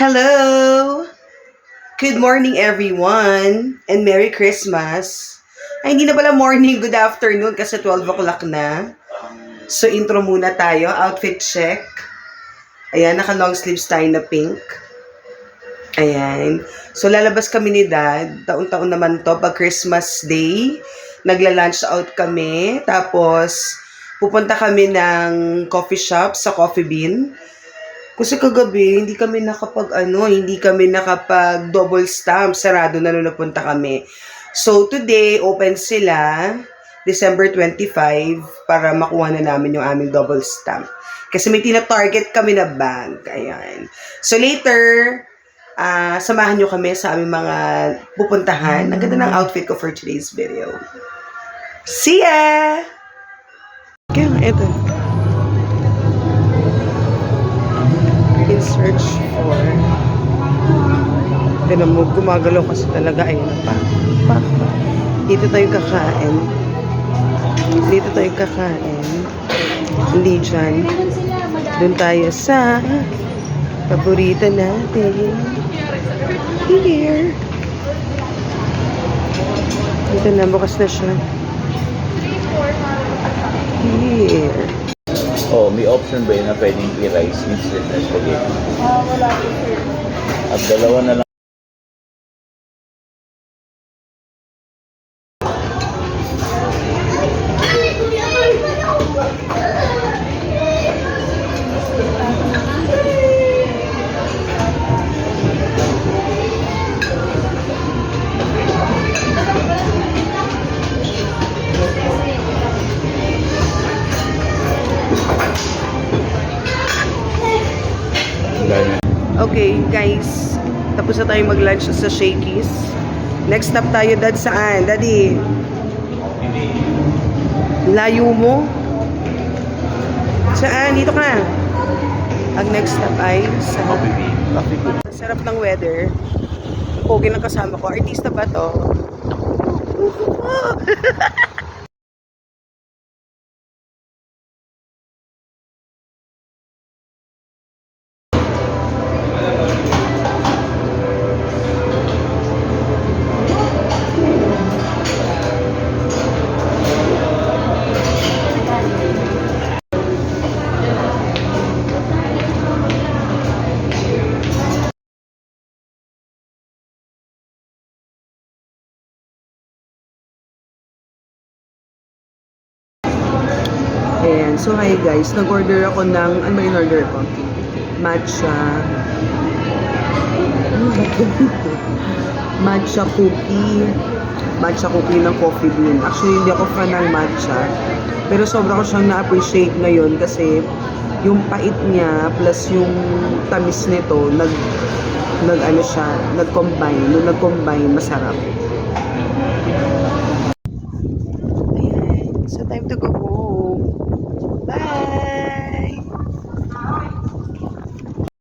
Hello! Good morning everyone and Merry Christmas! Ay, hindi na pala morning, good afternoon kasi 12 o'clock na. So intro muna tayo, outfit check. Ayan, naka long sleeves tayo na pink. Ayan. So lalabas kami ni Dad, taon-taon naman to pag Christmas Day. Nagla-lunch out kami, tapos pupunta kami ng coffee shop sa Coffee Bean. Kasi kagabi, hindi kami nakapag double stamp. Sarado na nung napunta kami. So, today, open sila, December 25, para makuha na namin yung aming double stamp. Kasi may tina-target kami na bag. Ayan. So, later, samahan nyo kami sa aming mga pupuntahan. Ang ganda ng outfit ko for today's video. See ya! Kaya nga, ito. In search for tinan mo, gumagalaw kasi talaga ayun pa. Dito tayo kakain hindi dyan, dun tayo sa paborito natin here. Dito na, bukas na siya here. Oh, may option ba yun na pwedeng i-rice instead na spaghetti? Wala po, sir. At dalawa na lang. Okay, guys. Tapos na tayo mag-lunch sa Shakey's. Next stop tayo, Dad, saan? Daddy? Layo mo? Saan? Dito ka na. Ang next stop ay sa Coffee Bean. Sarap ng weather. Pogi ng kasama ko. Artista ba to? Ayan. So, hi guys. Nag-order ako ng, ano ba in-order ko? Matcha. Matcha cookie. Matcha cookie ng Coffee Bean. Actually, hindi ako fan ng matcha. Pero sobra ko siyang na-appreciate ngayon kasi yung pait niya plus yung tamis nito, nag-combine. Nung nag-combine, masarap.